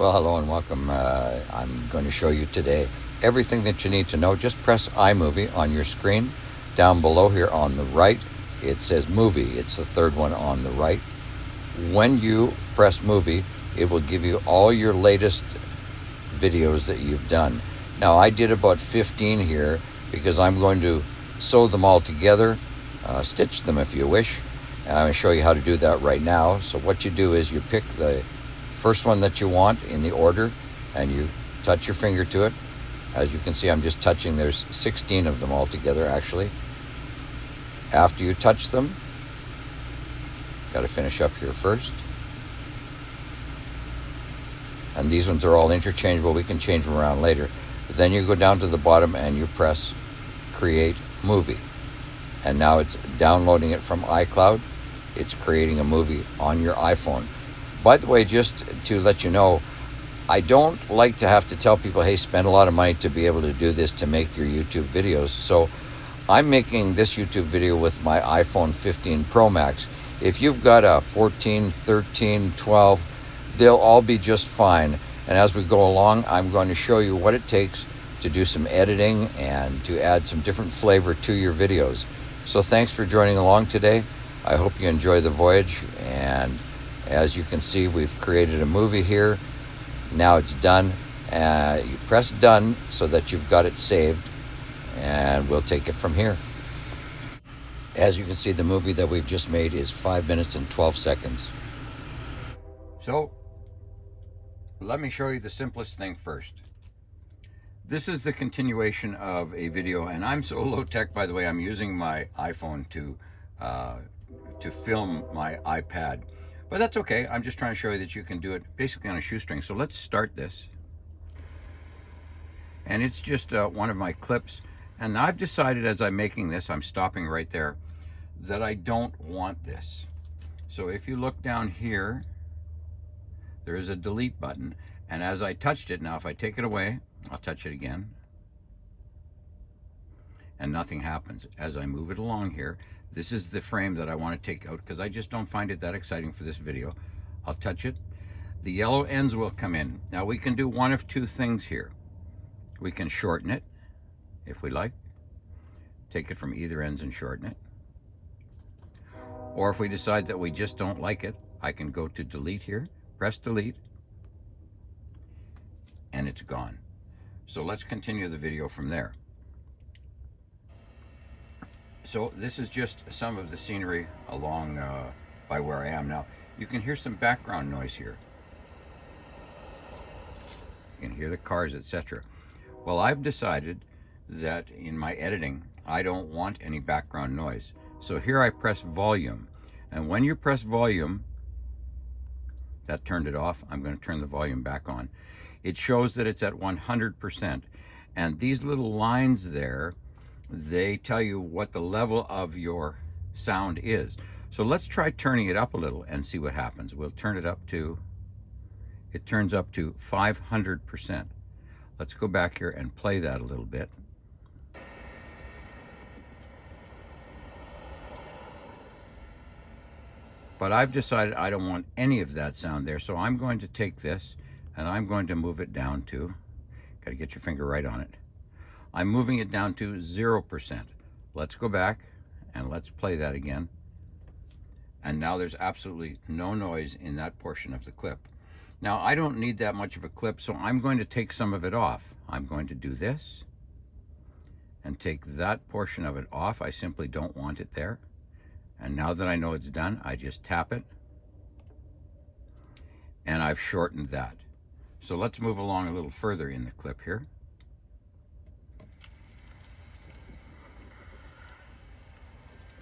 Well, hello and welcome. I'm going to show you today everything that you need to know. Just press iMovie on your screen. Down below here on the right, it says Movie. It's the third one on the right. When you press Movie, it will give you all your latest videos that you've done. Now, I did about 15 here because I'm going to sew them all together, stitch them if you wish. And I'm going to show you how to do that right now. So what you do is you pick the first one that you want in the order and you touch your finger to it. As you can see, I'm just touching. There's 16 of them all together actually. After you touch them, got to finish up here first. And these ones are all interchangeable. We can change them around later. Then you go down to the bottom and you press Create Movie. And now it's downloading it from iCloud. It's creating a movie on your iPhone. By the way, just to let you know, I don't like to have to tell people, hey, spend a lot of money to be able to do this to make your YouTube videos. So I'm making this YouTube video with my iPhone 15 Pro Max. If you've got a 14, 13, 12, they'll all be just fine. And as we go along, I'm going to show you what it takes to do some editing and to add some different flavor to your videos. So thanks for joining along today. I hope you enjoy the voyage. And as you can see, we've created a movie here. Now it's done. You press done so that you've got it saved, and we'll take it from here. As you can see, the movie that we've just made is 5 minutes and 12 seconds. So let me show you the simplest thing first. This is the continuation of a video, and I'm so low tech, by the way. I'm using my iPhone to film my iPad. But that's okay. I'm just trying to show you that you can do it basically on a shoestring. So let's start this. And it's just one of my clips. And I've decided as I'm making this, I'm stopping right there, that I don't want this. So if you look down here, there is a delete button. And as I touched it, now if I take it away, I'll touch it again. And nothing happens. As I move it along here, this is the frame that I want to take out because I just don't find it that exciting for this video. I'll touch it. The yellow ends will come in. Now we can do one of two things here. We can shorten it if we like. Take it from either ends and shorten it. Or if we decide that we just don't like it, I can go to delete here, press delete, and it's gone. So let's continue the video from there. So this is just some of the scenery along by where I am now. You can hear some background noise here. You can hear the cars, etc. Well, I've decided that in my editing, I don't want any background noise. So here I press volume. And when you press volume, that turned it off. I'm going to turn the volume back on. It shows that it's at 100%. And these little lines there, they tell you what the level of your sound is. So let's try turning it up a little and see what happens. We'll turn it up to, it turns up to 500%. Let's go back here and play that a little bit. But I've decided I don't want any of that sound there, so I'm going to take this and I'm going to move it down to, got to get your finger right on it. I'm moving it down to 0%. Let's go back and let's play that again. And now there's absolutely no noise in that portion of the clip. Now I don't need that much of a clip, so I'm going to take some of it off. I'm going to do this and take that portion of it off. I simply don't want it there. And now that I know it's done, I just tap it and I've shortened that. So let's move along a little further in the clip here.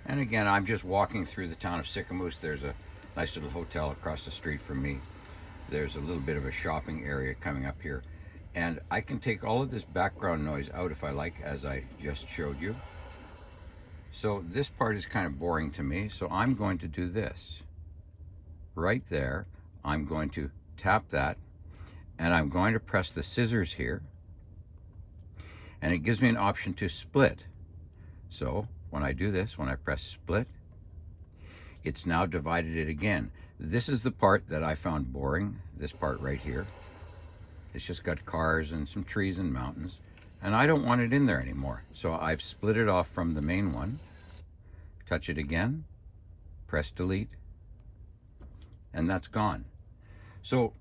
And again, I'm just walking through the town of Sycamoose. There's a nice little hotel across the street from me. There's a little bit of a shopping area coming up here. And I can take all of this background noise out if I like, as I just showed you. So this part is kind of boring to me, so I'm going to do this. Right there, I'm going to tap that, and I'm going to press the scissors here. And it gives me an option to split. So when I do this, when I press split, it's now divided it again. This is the part that I found boring, this part right here. It's just got cars and some trees and mountains, and I don't want it in there anymore. So I've split it off from the main one, touch it again, press delete, and that's gone. So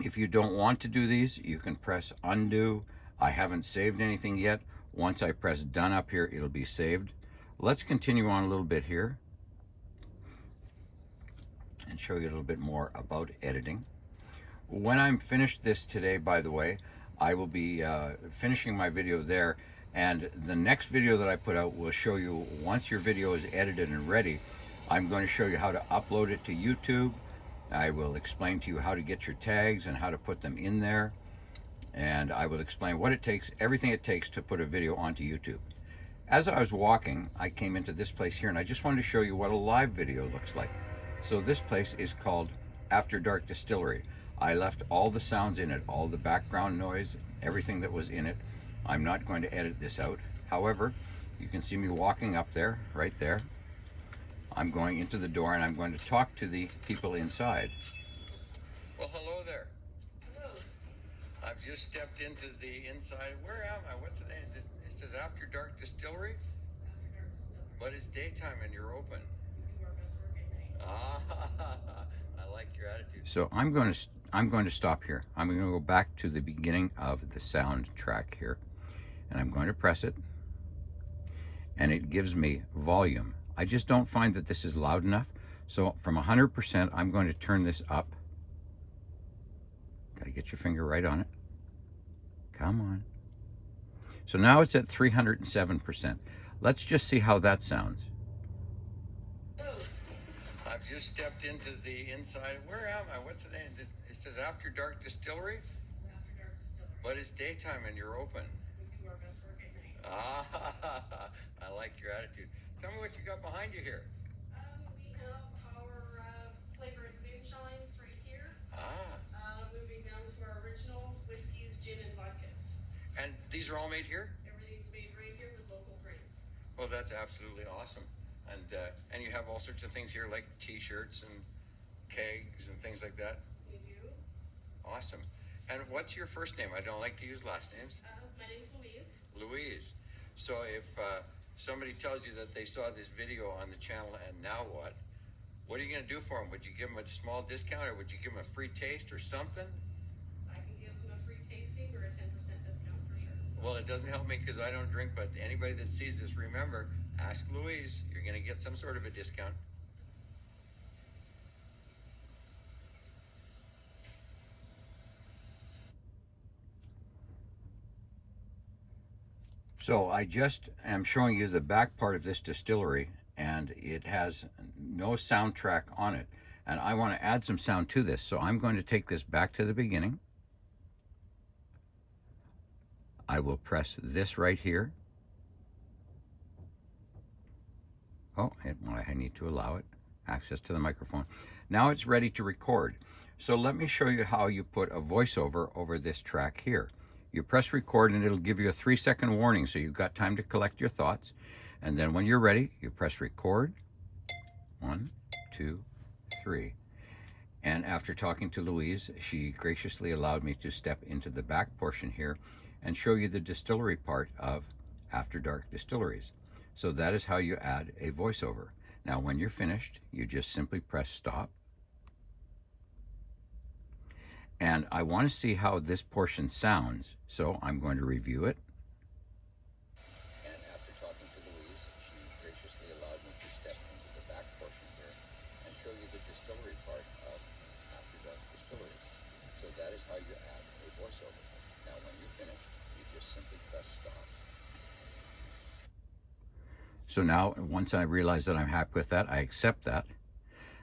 if you don't want to do these, you can press undo. I haven't saved anything yet. Once I press done up here, it'll be saved. Let's continue on a little bit here and show you a little bit more about editing. When I'm finished this today, by the way, I will be finishing my video there, and the next video that I put out will show you, once your video is edited and ready, I'm going to show you how to upload it to YouTube. I will explain to you how to get your tags and how to put them in there, and I will explain what it takes, everything it takes to put a video onto YouTube. As I was walking, I came into this place here, and I just wanted to show you what a live video looks like. So this place is called After Dark Distillery. I left all the sounds in it, all the background noise, everything that was in it. I'm not going to edit this out. However, you can see me walking up there, right there. I'm going into the door and I'm going to talk to the people inside. Well, hello there. Hello. I've just stepped into the inside. Where am I? What's the name? It says After Dark Distillery? After Dark Distillery. But it's daytime and you're open. We do our best work at night. I like your attitude. So I'm going to stop here. I'm going to go back to the beginning of the soundtrack here, and I'm going to press it, and it gives me volume. I just don't find that this is loud enough, so from 100%, I'm going to turn this up. Got to get your finger right on it. Come on. So now it's at 307%. Let's just see how that sounds. I've just stepped into the inside. Where am I? What's the name? It says After Dark Distillery? This is After Dark Distillery. But it's daytime and you're open. We do our best work at night. I like your attitude. Tell me what you got behind you here. We have our flavored moonshines right here. Moving down to our original whiskeys, gin, and vodkas. And these are all made here? Everything's made right here with local grains. Well, that's absolutely awesome. And you have all sorts of things here like t-shirts and kegs and things like that. We do. Awesome. And what's your first name? I don't like to use last names. My name's Louise. Louise. So if somebody tells you that they saw this video on the channel and now what are you going to do for them? Would you give them a small discount, or would you give them a free taste or something? I can give them a free tasting or a 10% discount for sure. Well, it doesn't help me because I don't drink, but anybody that sees this, remember, ask Louise. You're going to get some sort of a discount. So I just am showing you the back part of this distillery, and it has no soundtrack on it. And I want to add some sound to this, so I'm going to take this back to the beginning. I will press this right here. Oh, I need to allow it access to the microphone. Now it's ready to record. So let me show you how you put a voiceover over this track here. You press record and it'll give you a 3-second warning, so you've got time to collect your thoughts. And then when you're ready, you press record. 1, 2, 3. And after talking to Louise, she graciously allowed me to step into the back portion here and show you the distillery part of After Dark Distilleries. So that is how you add a voiceover. Now when you're finished, you just simply press stop. And I want to see how this portion sounds, so I'm going to review it. And after talking to Louise, she graciously allowed me to step into the back portion here and show you the distillery part of After Dark Distilleries. So that is how you add a voiceover. Now when you're finished, you just simply press stop. So now, once I realize that I'm happy with that, I accept that.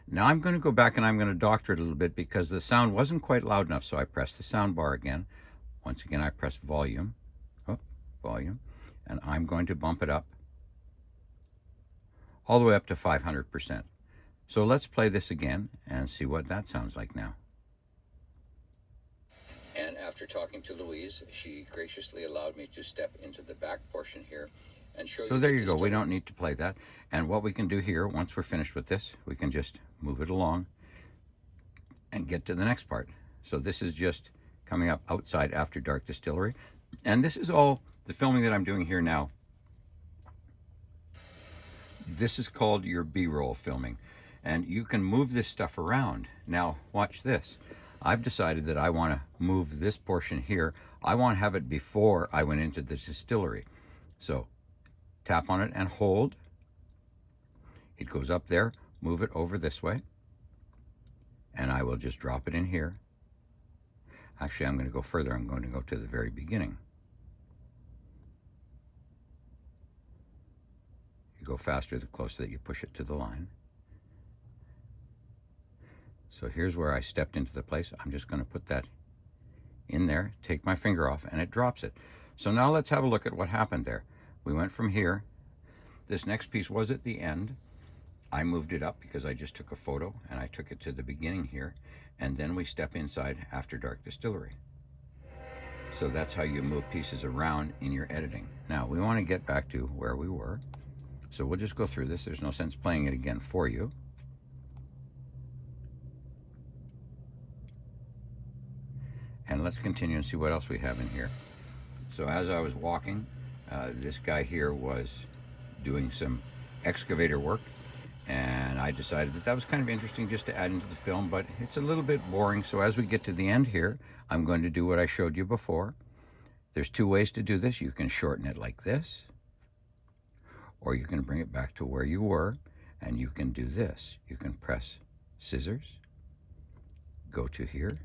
Now I'm going to go back and I'm going to doctor it a little bit because the sound wasn't quite loud enough, so I press the sound bar again. Once again, I press volume, and I'm going to bump it up all the way up to 500%. So let's play this again and see what that sounds like now. And after talking to Louise, she graciously allowed me to step into the back portion here and show you. So there you go. We don't need to play that. And what we can do here, once we're finished with this, we can just move it along and get to the next part. So this is just coming up outside After Dark Distillery. And this is all the filming that I'm doing here now. This is called your B-roll filming, and you can move this stuff around. Now watch this. I've decided that I want to move this portion here. I want to have it before I went into the distillery. So tap on it and hold. It goes up there. Move it over this way, and I will just drop it in here. Actually, I'm going to go further. I'm going to go to the very beginning. You go faster the closer that you push it to the line. So here's where I stepped into the place. I'm just going to put that in there, take my finger off, and it drops it. So now let's have a look at what happened there. We went from here. This next piece was at the end. I moved it up because I just took a photo, and I took it to the beginning here, and then we step inside After Dark Distillery. So that's how you move pieces around in your editing. Now we want to get back to where we were. So we'll just go through this. There's no sense playing it again for you. And let's continue and see what else we have in here. So as I was walking, this guy here was doing some excavator work, and I decided that that was kind of interesting just to add into the film, but it's a little bit boring. So as we get to the end here, I'm going to do what I showed you before. There's two ways to do this. You can shorten it like this, or you can bring it back to where you were, and you can do this. You can press scissors, go to here.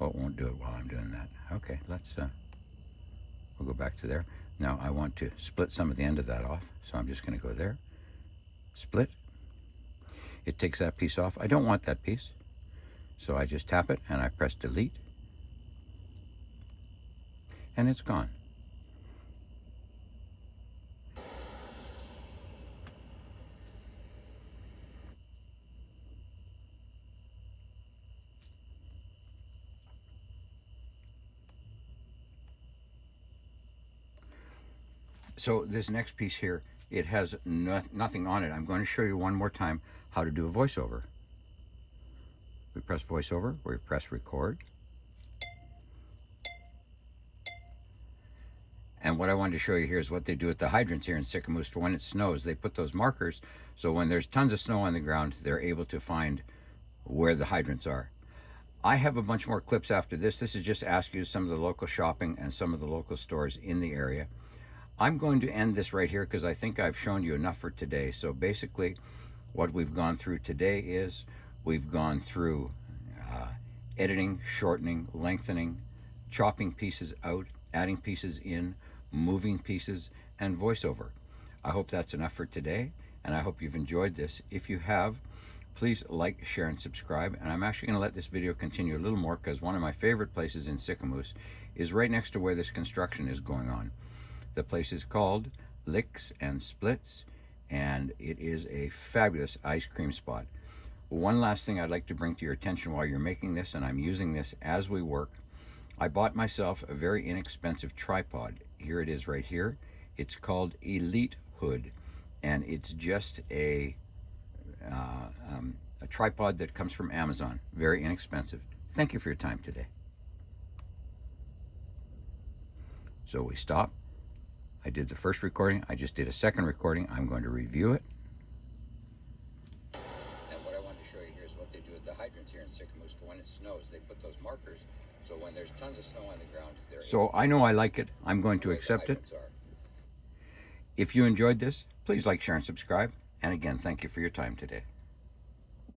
Oh, it won't do it while I'm doing that. Okay, we'll go back to there. Now I want to split some of the end of that off, so I'm just going to go there, split. It takes that piece off. I don't want that piece, so I just tap it and I press delete, and it's gone. So this next piece here, it has nothing on it. I'm going to show you one more time how to do a voiceover. We press voiceover, we press record. And what I wanted to show you here is what they do at the hydrants here in Sycamoose for when it snows. They put those markers, so when there's tons of snow on the ground, they're able to find where the hydrants are. I have a bunch more clips after this. This is just to ask you some of the local shopping and some of the local stores in the area. I'm going to end this right here because I think I've shown you enough for today. So basically what we've gone through today is we've gone through editing, shortening, lengthening, chopping pieces out, adding pieces in, moving pieces, and voiceover. I hope that's enough for today, and I hope you've enjoyed this. If you have, please like, share, and subscribe. And I'm actually going to let this video continue a little more because one of my favorite places in Sycamoose is right next to where this construction is going on. The place is called Licks and Splits, and it is a fabulous ice cream spot. One last thing I'd like to bring to your attention while you're making this, and I'm using this as we work. I bought myself a very inexpensive tripod. Here it is right here. It's called Elite Hood, and it's just a tripod that comes from Amazon. Very inexpensive. Thank you for your time today. So we stop. I did the first recording. I just did a second recording. I'm going to review it. And what I wanted to show you here is what they do at the hydrants here in Sycamoose for when it snows. They put those markers, so when there's tons of snow on the ground, so I know I like it. I'm going to accept it. If you enjoyed this, please like, share, and subscribe. And again, thank you for your time today.